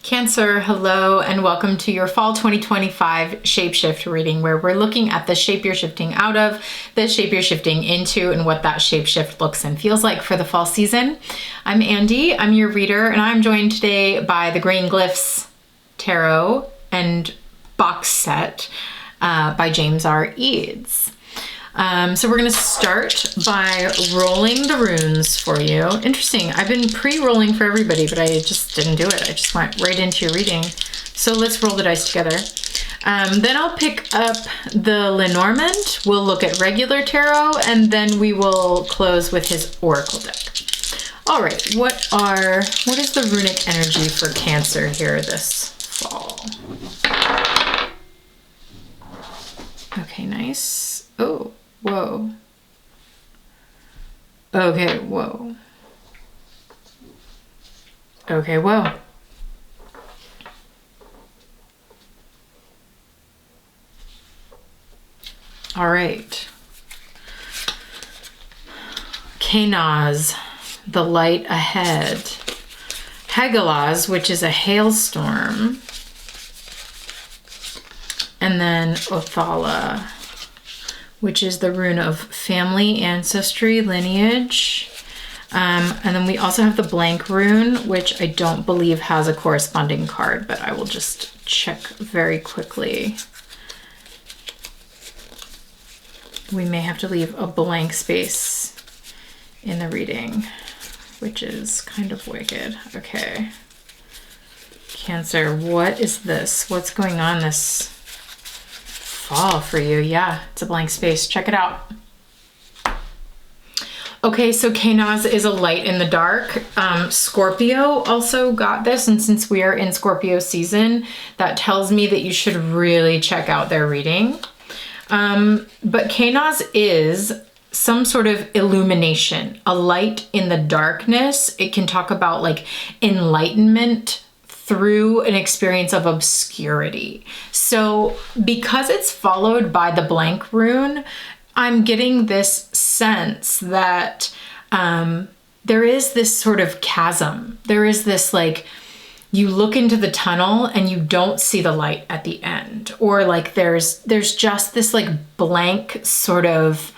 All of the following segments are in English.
Cancer, hello, and welcome to your fall 2025 Shapeshift reading, where we're looking at the shape you're shifting out of, the shape you're shifting into, and what that shapeshift looks and feels like for the fall season. I'm Andy, I'm your reader, and I'm joined today by the Grain Glyphs Tarot and box set by James R. Eads. So we're going to start by rolling the runes for you. Interesting. I've been pre-rolling for everybody, but I just didn't do it. I just went right into your reading. So let's roll the dice together. Then I'll pick up the Lenormand. We'll look at regular tarot, and then we will close with his oracle deck. All right. What is the runic energy for Cancer here this fall? Okay, nice. Oh. Whoa. Okay, whoa. Okay, whoa. All right. Kanaz, the light ahead. Hagalaz, which is a hailstorm. And then Othala, which is the rune of family, ancestry, lineage. And then we also have the blank rune, which I don't believe has a corresponding card, but I will just check very quickly. We may have to leave a blank space in the reading, which is kind of wicked. Okay. Cancer, what is this? What's going on this fall for you? Yeah, it's a blank space. Check it out. Okay, so Kanaz is a light in the dark. Scorpio also got this, and since we are in Scorpio season, that tells me that you should really check out their reading. But Kanaz is some sort of illumination, a light in the darkness. It can talk about like enlightenment through an experience of obscurity. So because it's followed by the blank rune, I'm getting this sense that there is this sort of chasm. There is this like, you look into the tunnel and you don't see the light at the end. Or like there's just this like blank sort of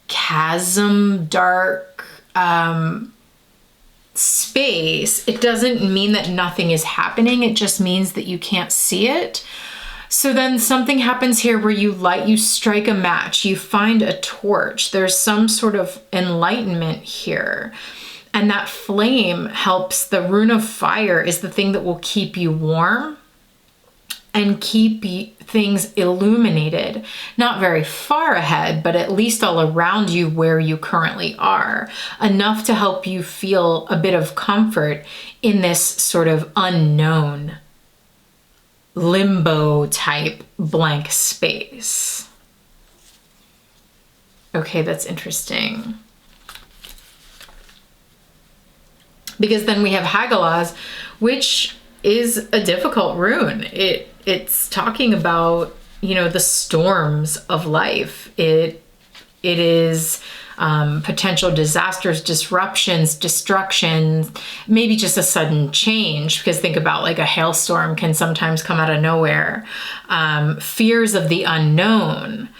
chasm, dark, space. It doesn't mean that nothing is happening. It just means that you can't see it. So then something happens here where you strike a match, you find a torch. There's some sort of enlightenment here. And that flame helps. The rune of fire is the thing that will keep you warm and keep things illuminated, not very far ahead, but at least all around you where you currently are, enough to help you feel a bit of comfort in this sort of unknown limbo type blank space. Okay, that's interesting. Because then we have Hagalaz, which is a difficult rune. It's talking about, the storms of life. It is potential disasters, disruptions, destruction, maybe just a sudden change, because think about like a hailstorm can sometimes come out of nowhere. Fears of the unknown.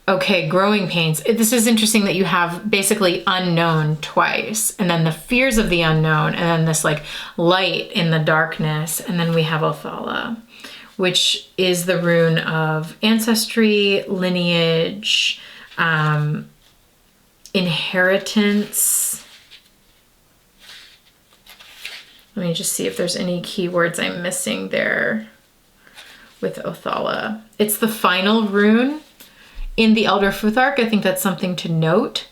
Okay, growing pains. This is interesting that you have basically unknown twice, and then the fears of the unknown, and then this like light in the darkness, and then we have Othala, which is the rune of ancestry, lineage, inheritance. Let me just see if there's any keywords I'm missing there with Othala. It's the final rune in the Elder Futhark. I think that's something to note.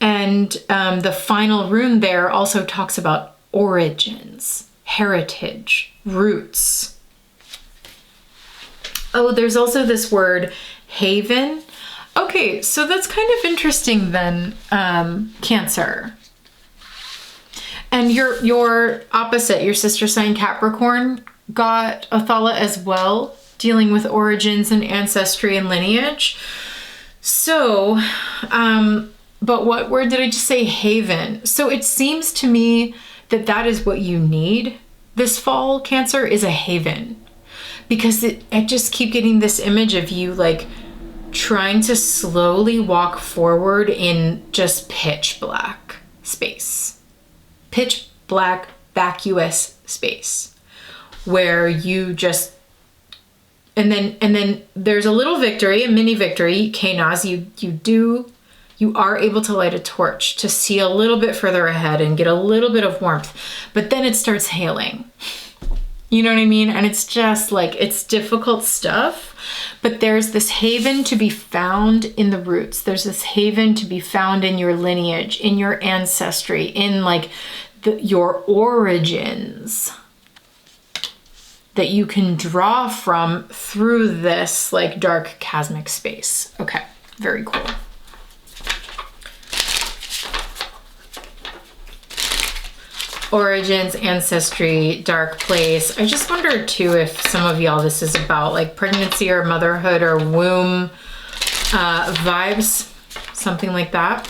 And the final rune there also talks about origins, heritage, roots. Oh, there's also this word haven. Okay, so that's kind of interesting then, Cancer. And your opposite, your sister sign Capricorn, got Othala as well, dealing with origins and ancestry and lineage. So, but what word did I just say? Haven. So it seems to me that that is what you need. this fall, Cancer, is a haven. Because I just keep getting this image of you like trying to slowly walk forward in just pitch black space. Pitch black, vacuous space. Where you just, and then there's a little victory, a mini victory. Kenaz, you are able to light a torch to see a little bit further ahead and get a little bit of warmth, but then it starts hailing. You know what I mean? And it's just like, it's difficult stuff, but there's this haven to be found in the roots. There's this haven to be found in your lineage, in your ancestry, in like your origins that you can draw from through this like dark cosmic space. Okay, very cool. Origins, ancestry, dark place. I just wonder too if some of y'all this is about like pregnancy or motherhood or womb vibes, something like that.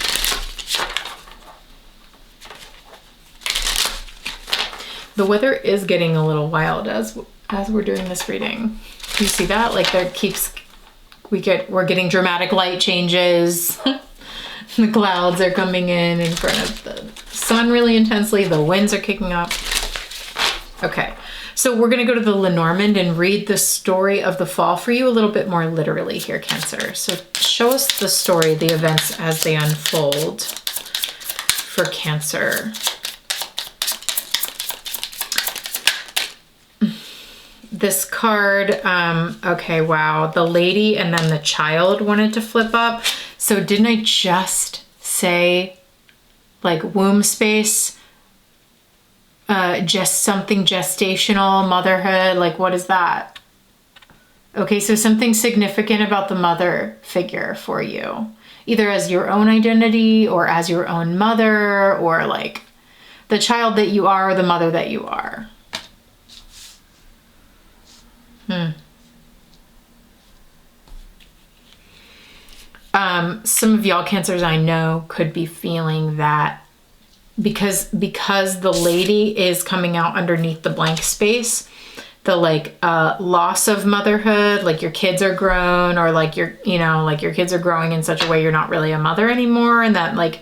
The weather is getting a little wild as we're doing this reading. Do you see that? Like there keeps, we're getting dramatic light changes. The clouds are coming in front of the sun really intensely. The winds are kicking up. Okay, so we're gonna go to the Lenormand and read the story of the fall for you a little bit more literally here, Cancer. So show us the story, the events as they unfold for Cancer. This card, okay, wow. The lady and then the child wanted to flip up. So didn't I just say like womb space, just something gestational, motherhood, like what is that? Okay, so something significant about the mother figure for you, either as your own identity or as your own mother or like the child that you are or the mother that you are. Some of y'all Cancers I know could be feeling that because the lady is coming out underneath the blank space, the like loss of motherhood, like your kids are grown or like your kids are growing in such a way you're not really a mother anymore, and that like,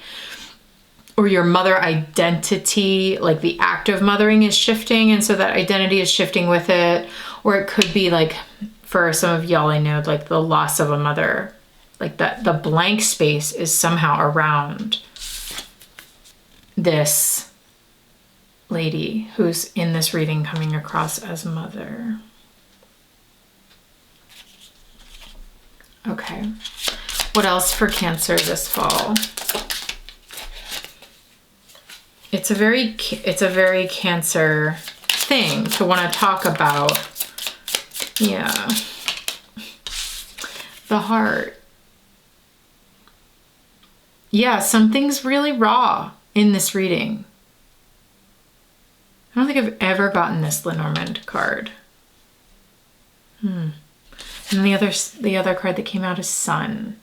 or your mother identity, like the act of mothering is shifting, and so that identity is shifting with it. Or it could be like, for some of y'all I know, like the loss of a mother, like that the blank space is somehow around this lady who's in this reading coming across as mother. Okay, what else for Cancer this fall? It's a very Cancer thing to want to talk about. Yeah. The heart. Yeah, something's really raw in this reading. I don't think I've ever gotten this Lenormand card. And the other card that came out is Sun,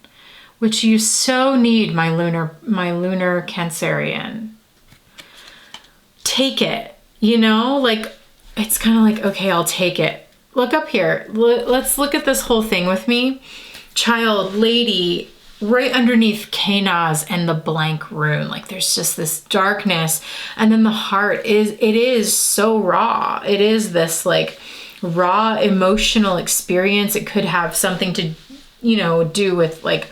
which you so need, my lunar Cancerian. Take it, you know, like it's kind of like, okay, I'll take it. Look up here. Let's look at this whole thing with me. Child, lady, right underneath Kenaz and the blank rune. Like there's just this darkness. And then the heart is so raw. It is this like raw emotional experience. It could have something to, do with like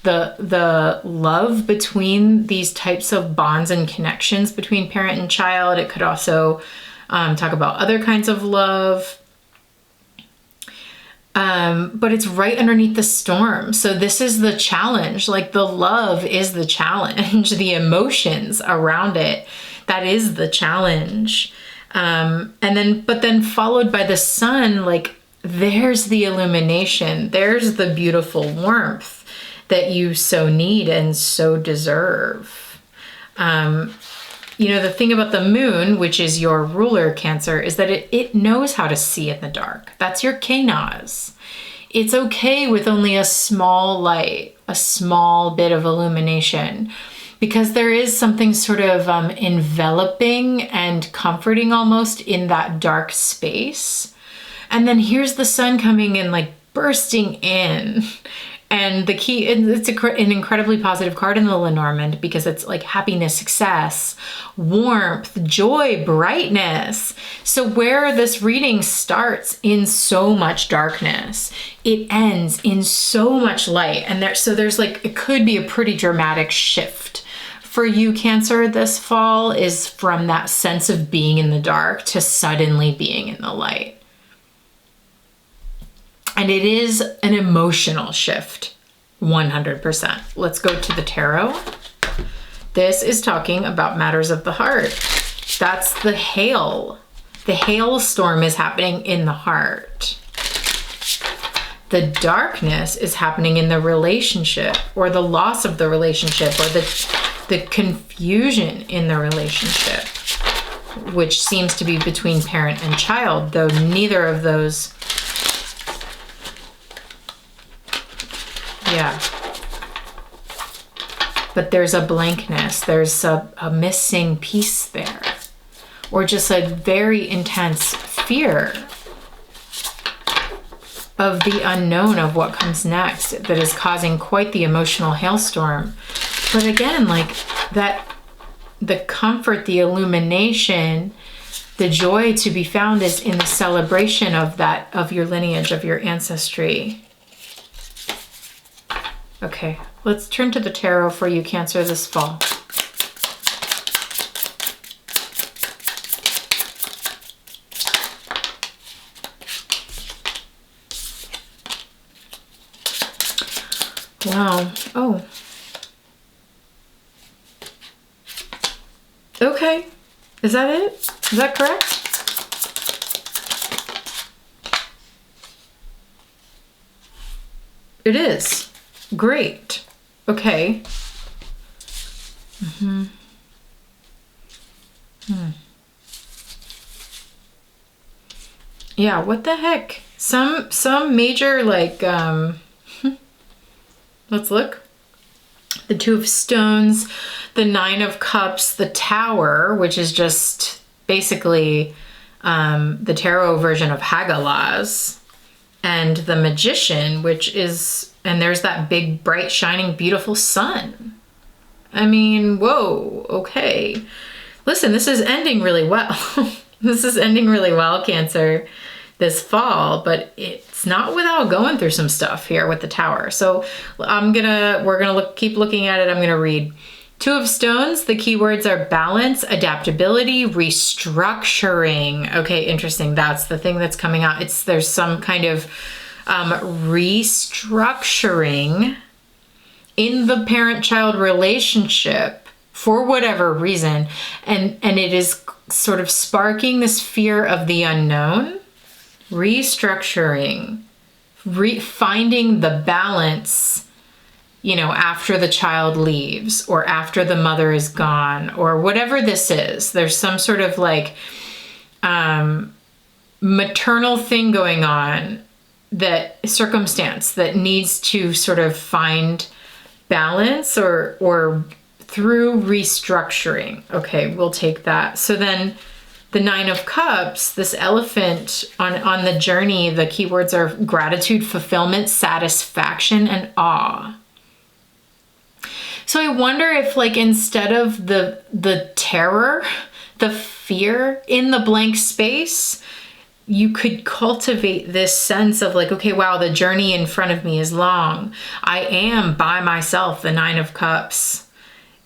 the love between these types of bonds and connections between parent and child. It could also talk about other kinds of love. But it's right underneath the storm. So this is the challenge. Like the love is the challenge, the emotions around it, that is the challenge. But then followed by the sun, like there's the illumination. There's the beautiful warmth that you so need and so deserve. The thing about the moon, which is your ruler, Cancer, is that it knows how to see in the dark. That's your Kenaz. It's okay with only a small light, a small bit of illumination, because there is something sort of enveloping and comforting almost in that dark space. And then here's the sun coming in, like bursting in. And the key, it's an incredibly positive card in the Lenormand because it's like happiness, success, warmth, joy, brightness. So where this reading starts in so much darkness, it ends in so much light. And there's like, it could be a pretty dramatic shift for you, Cancer, this fall, is from that sense of being in the dark to suddenly being in the light. And it is an emotional shift, 100%. Let's go to the tarot. This is talking about matters of the heart. That's the hail. The hailstorm is happening in the heart. The darkness is happening in the relationship, or the loss of the relationship, or the confusion in the relationship, which seems to be between parent and child, though neither of those. Yeah. But there's a blankness, there's a missing piece there, or just a very intense fear of the unknown of what comes next that is causing quite the emotional hailstorm. But again, like that, the comfort, the illumination, the joy to be found is in the celebration of that, of your lineage, of your ancestry. Okay, let's turn to the tarot for you, Cancer, this fall. Wow. Oh. Okay. Is that it? Is that correct? It is. Great. Okay. Yeah, what the heck? Some major, like, let's look. The Two of Stones, the Nine of Cups, the Tower, which is just basically the tarot version of Hagalaz, and the Magician, which is, and there's that big, bright, shining, beautiful sun. I mean, whoa, okay. Listen, this is ending really well. This is ending really well, Cancer, this fall, but it's not without going through some stuff here with the Tower. So we're gonna keep looking at it. I'm gonna read. Two of Stones, the keywords are balance, adaptability, restructuring. Okay, interesting. That's the thing that's coming out. There's some kind of restructuring in the parent-child relationship for whatever reason. And it is sort of sparking this fear of the unknown, restructuring, finding the balance, you know, after the child leaves or after the mother is gone or whatever this is. There's some sort of like maternal thing going on, that circumstance that needs to sort of find balance or through restructuring. Okay, we'll take that. So then the Nine of Cups, this elephant on the journey, the keywords are gratitude, fulfillment, satisfaction, and awe. So I wonder if, like, instead of the terror, the fear in the blank space, you could cultivate this sense of like, okay, wow, the journey in front of me is long. I am by myself, the Nine of Cups.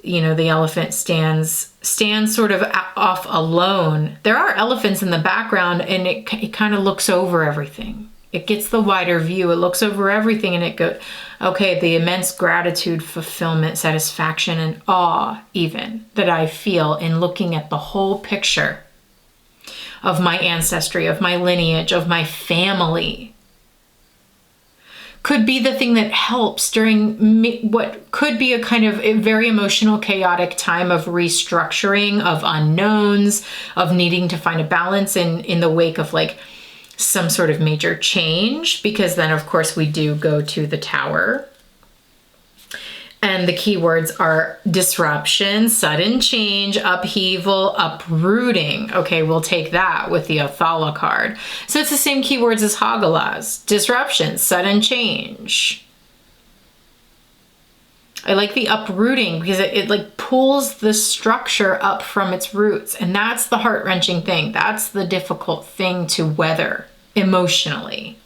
You know, the elephant stands sort of off alone. There are elephants in the background, and it kind of looks over everything. It gets the wider view. It looks over everything, and it goes, okay, the immense gratitude, fulfillment, satisfaction, and awe even that I feel in looking at the whole picture of my ancestry, of my lineage, of my family, could be the thing that helps during what could be a kind of a very emotional, chaotic time of restructuring, of unknowns, of needing to find a balance in the wake of like some sort of major change, because then of course we do go to the Tower. And the keywords are disruption, sudden change, upheaval, uprooting. Okay, we'll take that with the Othala card. So it's the same keywords as Hagalaz. Disruption, sudden change. I like the uprooting because it like pulls the structure up from its roots. And that's the heart-wrenching thing. That's the difficult thing to weather emotionally.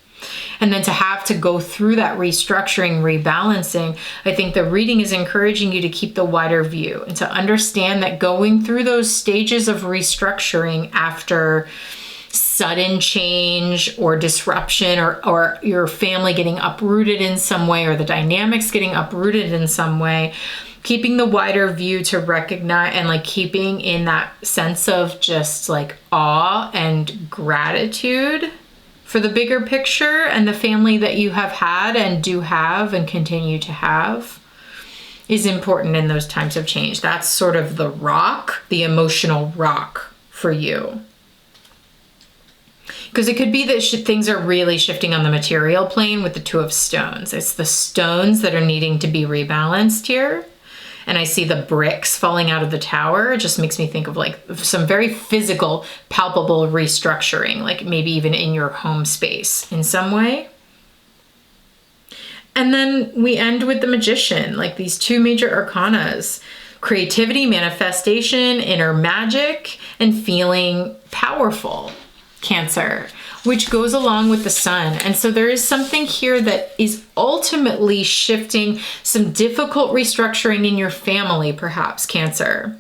And then to have to go through that restructuring, rebalancing, I think the reading is encouraging you to keep the wider view and to understand that going through those stages of restructuring after sudden change or disruption or your family getting uprooted in some way or the dynamics getting uprooted in some way, keeping the wider view to recognize and like keeping in that sense of just like awe and gratitude for the bigger picture and the family that you have had and do have and continue to have is important in those times of change. That's sort of the rock, the emotional rock for you. Because it could be that things are really shifting on the material plane with the Two of Stones. It's the stones that are needing to be rebalanced here. And I see the bricks falling out of the tower. It just makes me think of like some very physical, palpable restructuring, like maybe even in your home space in some way. And then we end with the Magician, like these two major arcanas: creativity, manifestation, inner magic, and feeling powerful, Cancer, which goes along with the Sun. And so there is something here that is ultimately shifting some difficult restructuring in your family, perhaps, Cancer.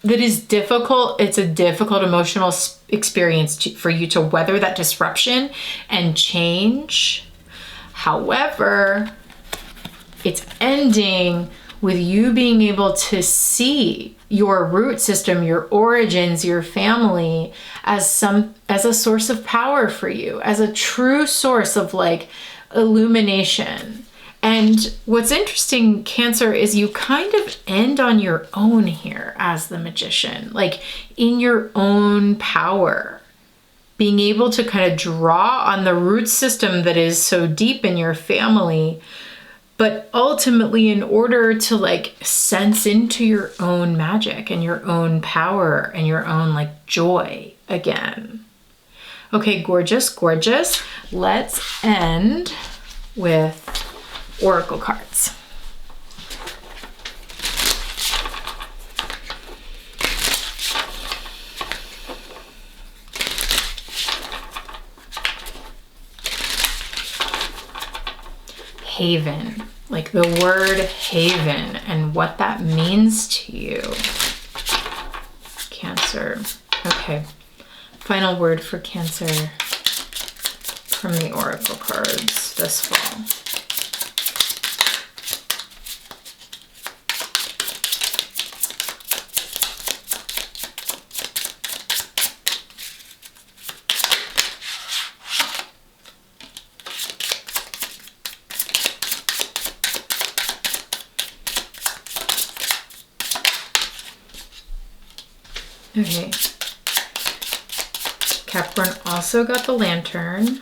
That is difficult. It's a difficult emotional experience for you to weather that disruption and change. However, it's ending with you being able to see your root system, your origins, your family as a source of power for you, as a true source of like illumination. And what's interesting, Cancer, is you kind of end on your own here as the Magician, like in your own power, being able to kind of draw on the root system that is so deep in your family. But ultimately, in order to like sense into your own magic and your own power and your own like joy again. Okay, gorgeous, gorgeous. Let's end with Oracle cards. Haven, like the word haven and what that means to you, Cancer. Okay, final word for Cancer from the Oracle cards this fall. Okay, Capricorn also got the Lantern.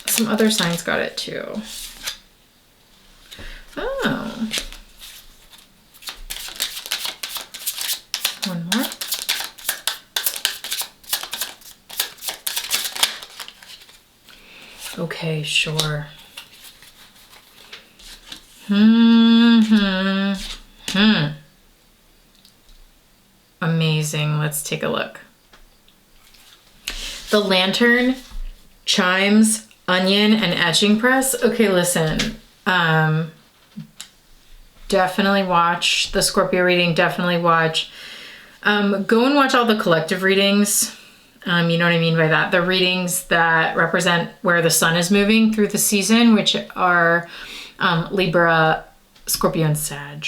Some other signs got it too. Oh. One more. Okay, sure. Amazing. Let's take a look. The Lantern, chimes, onion, and etching press. Okay, listen. Definitely watch the Scorpio reading. Definitely watch. Go and watch all the collective readings. You know what I mean by that? The readings that represent where the sun is moving through the season, which are Libra, Scorpio, and Sag.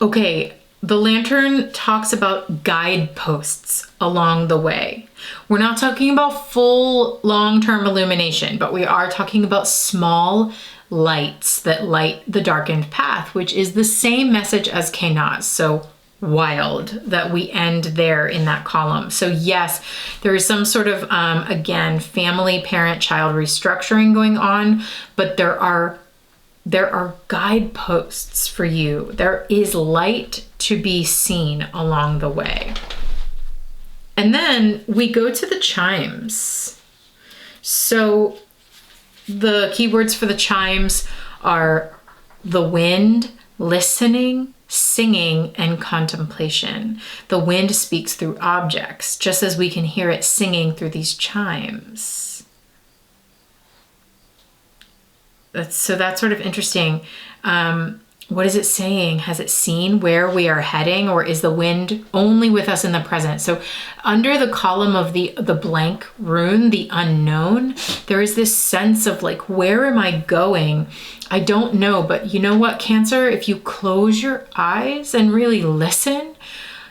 Okay, the Lantern talks about guideposts along the way. We're not talking about full long-term illumination, but we are talking about small lights that light the darkened path, which is the same message as Kenaz. So wild that we end there in that column. So yes, there is some sort of, again, family, parent, child restructuring going on, but there are guideposts for you. There is light to be seen along the way. And then we go to the chimes. So the keywords for the chimes are the wind, listening, singing, and contemplation. The wind speaks through objects, just as we can hear it singing through these chimes. That's sort of interesting. What is it saying? Has it seen where we are heading, or is the wind only with us in the present? So under the column of the blank rune, the unknown, there is this sense of like, where am I going? I don't know, but you know what, Cancer? If you close your eyes and really listen,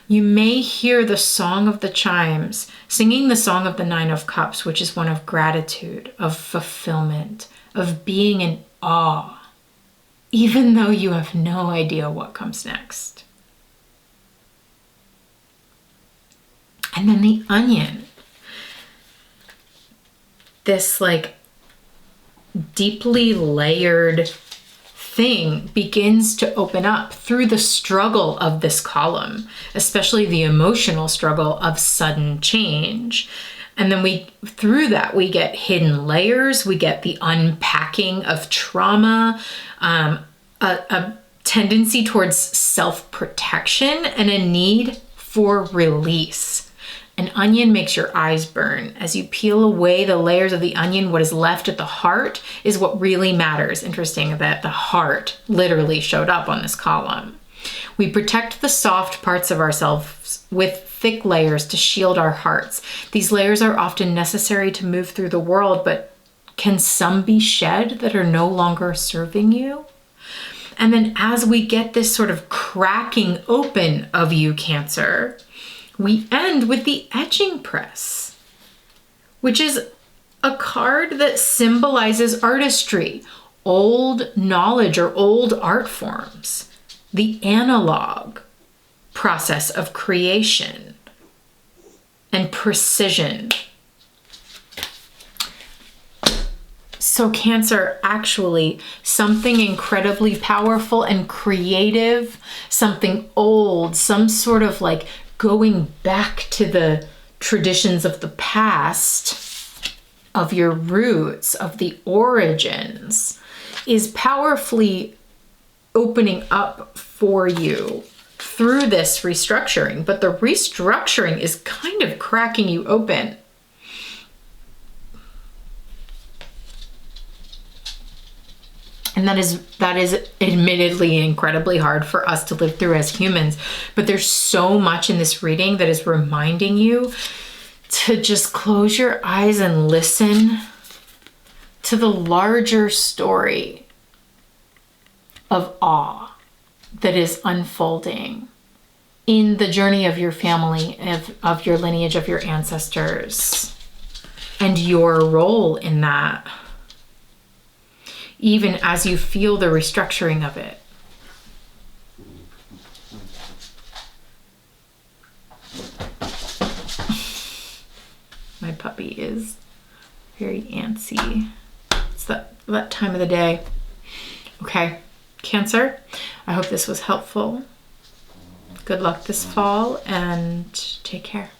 you may hear the song of the chimes, singing the song of the Nine of Cups, which is one of gratitude, of fulfillment, of being in awe, even though you have no idea what comes next. And then the onion, this like deeply layered thing begins to open up through the struggle of this column, especially the emotional struggle of sudden change. And then through that, we get hidden layers, we get the unpacking of trauma, a tendency towards self-protection, and a need for release. An onion makes your eyes burn. As you peel away the layers of the onion, what is left at the heart is what really matters. Interesting that the heart literally showed up on this column. We protect the soft parts of ourselves with thick layers to shield our hearts. These layers are often necessary to move through the world, but can some be shed that are no longer serving you? And then as we get this sort of cracking open of you, Cancer, we end with the etching press, which is a card that symbolizes artistry, old knowledge or old art forms, the analog process of creation and precision. So Cancer, actually something incredibly powerful and creative, something old, some sort of like going back to the traditions of the past, of your roots, of the origins, is powerfully opening up for you through this restructuring. But the restructuring is kind of cracking you open. And that is admittedly incredibly hard for us to live through as humans. But there's so much in this reading that is reminding you to just close your eyes and listen to the larger story of awe that is unfolding in the journey of your family, of your lineage, of your ancestors, and your role in that, even as you feel the restructuring of it. My puppy is very antsy. It's that time of the day. Okay, Cancer, I hope this was helpful. Good luck this fall and take care.